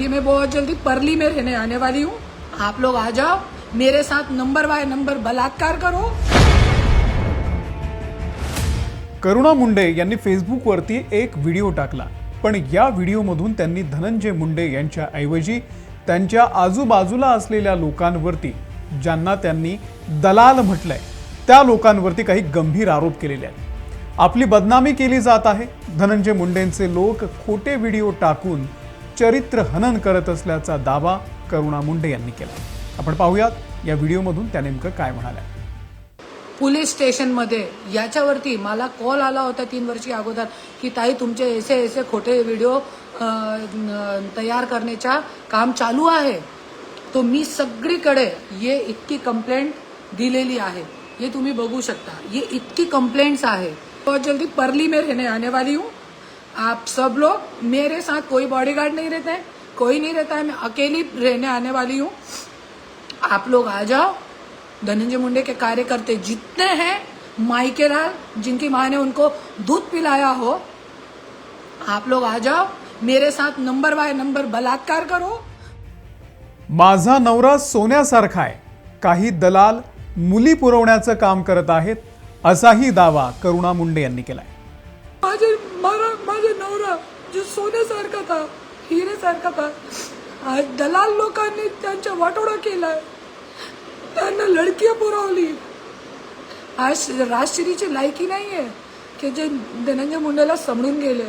अभी मैं बहुत जल्दी परली में रहने आने वाली हूँ। आप लोग आ जाओ, मेरे साथ नंबर बाय नंबर बलात्कार करो। करुणा मुंडे यांनी फेसबुकवरती एक व्हिडिओ टाकला, पण या व्हिडिओमधून त्यांनी धनंजय मुंडे यांच्या ऐवजी त्यांच्या आजूबाजूला असलेल्या लोकांवरती, ज्यांना त्यांनी दलाल म्हटलंय, त्या लोकांवरती काही गंभीर आरोप केलेले आहेत। आपली बदनामी केली जात आहे। धनंजय मुंडेंचे लोक खोटे व्हिडिओ टाकून चरित्र हनन करत असल्याचा दावा करुणा मुंडे यांनी केला। आपण पाहूयात या व्हिडिओमधून त्या नेमकं काय म्हणाल्या। पोलीस स्टेशनमध्ये याच्यावरती मला कॉल आला होता 3 वर्षी अगोदर की ताई तुमचे ऐसे खोटे व्हिडिओ तयार करण्याचा काम चालू आहे। तो मी सगळीकडे ये इतकी कंप्लेंट दिलेली आहे, ये तुम्ही बघू शकता। ये इतकी कंप्लेंट्स आहे। बहुत जल्दी परली में रहने आने वाली हूँ। आप सब लोग, मेरे साथ कोई बॉडीगार्ड नहीं रहता है, कोई नहीं रहता है, मैं अकेली रहने आने वाली हूँ। आप लोग आ जाओ। धनंजय मुंडे के कार्यकर्ते जितने हैं, माइकेलाल जिनकी माँ ने उनको दूध पिलाया हो, आप लोग आ जाओ, मेरे साथ नंबर बाय नंबर बलात्कार करो। माझा नवरा सोन्यासारखा आहे, काही दलाल मुली पुरवण्याचं काम करत आहेत, असाही दावा करुणा मुंडे यांनी केलाय। माझा नवरा जो सोन्यासारखा था, हिरेसारखा था, आज दलाल लोकांनी त्यांचा वाटोळा केलाय, त्यांना लडकिया पुरवली। आज राजश्रीची लायकी नाहीये की जे धनंजय मुंडेला समजून गेले।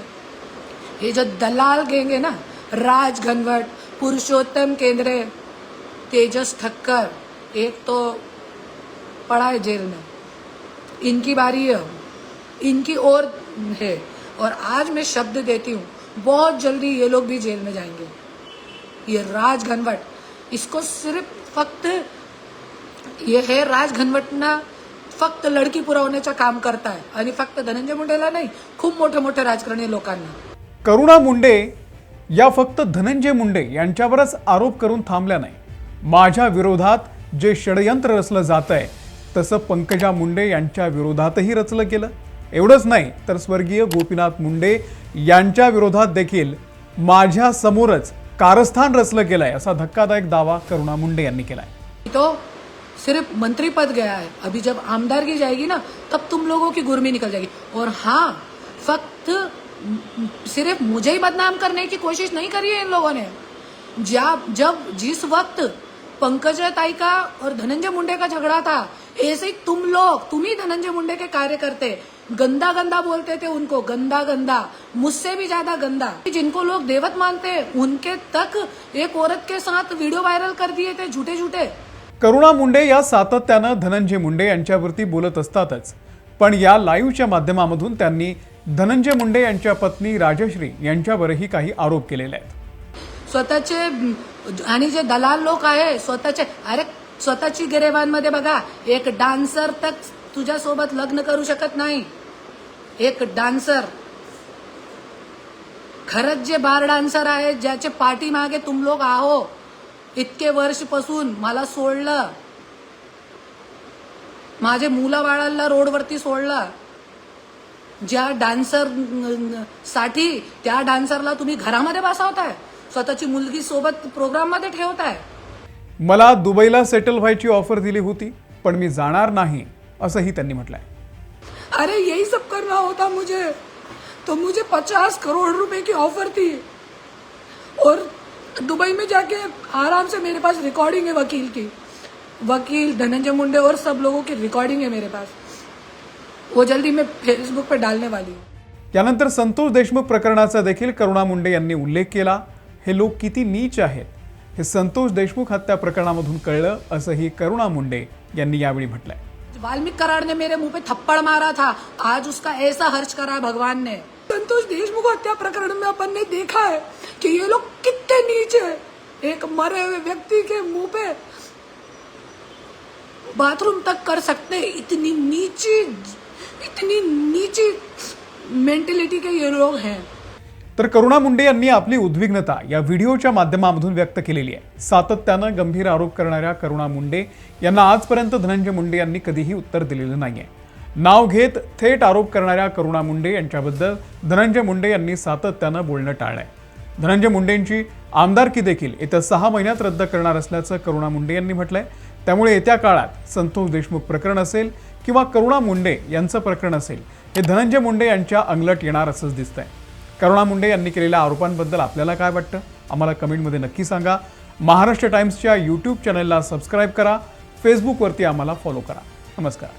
हे जो दलाल गँग है ना, राज घनवट, पुरुषोत्तम केंद्रे, तेजस ठक्कर, एक तो पड़ा है जेल में, इनकी बारी है, इनकी और है। और आज मैं शब्द देती हूँ, बहुत जल्दी ये लोग भी जेल में जाएंगे। ये राज घनवट, इसको सिर्फ फक्त ये है, राज घनवटना फक्त लडकी पुरवण्याचं काम करता है आणि फक्त धनंजय मुंडेला नाही, खूप मोठे मोठे राजकारणी लोकांना। करुणा मुंडे या फक्त धनंजय मुंडे यांच्यावरच आरोप करून थांबल्या नाही। माझ्या विरोधात जे षडयंत्र रचलं जातंय, तसं पंकजा मुंडे यांच्या विरोधातही रचलं गेलं। एवढंच नाही तर स्वर्गीय गोपीनाथ मुंडे यांच्या विरोधात देखील माझ्या समोरच कारस्थान रचलं गेलंय, असा धक्कादायक दावा करुणा मुंडे यांनी केलाय। तो सिर्फ मंत्री पद गया है, अभी जब आमदारगी जाएगी ना, तब तुम लोगों की गुर्मी निकल जाएगी। और हाँ, फक्त सिर्फ मुझे ही बदनाम करने की कोशिश नहीं करी है इन लोगों ने। जब जिस वक्त पंकजा ताई का और धनंजय मुंडे का झगड़ा था, ऐसे ही तुम ही धनंजय मुंडे के कार्यकर्ते गंदा गंदा बोलते थे उनको, गंदा गंदा, मुझसे भी ज्यादा गंदा। जिनको लोग देवत मानते हैं, उनके तक एक औरत के साथ वीडियो वायरल कर दिए थे, झूठे झूठे। करुणा मुंडे या सातत्यानं धनंजय मुंडे यांच्यावरती बोलत असतातच, पण या लाईव्हच्या माध्यमामधून त्यांनी धनंजय मुंडे यांच्या पत्नी राजश्री यांच्यावरही काही आरोप केलेले आहेत। स्वतःचे आणि जे दलाल लोक आहे स्वतःचे, अरे स्वतःची गिरेबानमध्ये बघा, एक डान्सर तक तुझ्यासोबत लग्न करू शकत नाही। एक डान्सर, खरंच जे बार डान्सर आहे, ज्याचे पाठीमागे तुम लोग आहो, इतके वर्षपासून मला सोडलं, माझे मुला बाळाला रोडवरती सोडलं। ज्या डान्सर साठी, त्या डान्सरला तुम्ही घरामध्ये बसवताय, स्वतःची मुलगी सोबत प्रोग्राम मध्ये ठेवताय। मला दुबईला सेटल व्हायची ऑफर दिली होती, पण मी जाणार नाही, असंही त्यांनी म्हटलंय। अरे यही सब करना होता मुझे, तो मुझे 50 करोड़ रुपए की ऑफर थी, और दुबई में जाके आराम से मेरे पास रिकॉर्डिंग है वकील की, वकील धनंजय मुंडे और सब लोगों की रिकॉर्डिंग है मेरे पास, वो जल्दी मैं फेसबुक पे डालने वाली हूँ। यानंतर संतोष देशमुख प्रकरणाचा देखील करुणा मुंडे यांनी उल्लेख केला। हे लोक किती नीच आहेत हे संतोष देशमुख हत्या प्रकरणामधून कळलं, असंही करुणा मुंडे यांनी यावेळी म्हटलंय। वाल्मीकि कराड़ ने मेरे मुंह पे थप्पड़ मारा था, आज उसका ऐसा हर्ष करा भगवान ने। संतोष देशमुख हत्या प्रकरण में अपन ने देखा है कि ये लोग कितने नीच है। एक मरे हुए व्यक्ति के मुंह पे बाथरूम तक कर सकते, इतनी नीची मेंटलिटी के ये लोग हैं। तर करुणा मुंडे यांनी आपली उद्विग्नता या व्हिडिओच्या माध्यमातून व्यक्त केलेली आहे। सातत्यानं गंभीर आरोप करणाऱ्या करुणा मुंडे यांना आजपर्यंत धनंजय मुंडे यांनी कधीही उत्तर दिलेलं नाहीये। नाव घेत थेट आरोप करणाऱ्या करुणा मुंडे यांच्याबद्दल धनंजय मुंडे यांनी सातत्यानं बोलणं टाळलंय। धनंजय मुंडेंची आमदारकी देखील येत्या 6 महिन्यात रद्द करणार असल्याचं करुणा मुंडे यांनी म्हटलंय. त्यामुळे येत्या काळात संतोष देशमुख प्रकरण असेल किंवा करुणा मुंडे यांचं प्रकरण असेल, हे धनंजय मुंडे यांच्या अंगलट येणार असंच दिसतंय. करुणा मुंडे यांनी केलेल्या आरोपांबद्दल आपल्याला काय वाटतं आम्हाला कमेंटमध्ये नक्की सांगा. महाराष्ट्र टाइम्सच्या यूट्यूब चॅनलला सबस्क्राईब करा, फेसबुकवरती आम्हाला फॉलो करा. नमस्कार.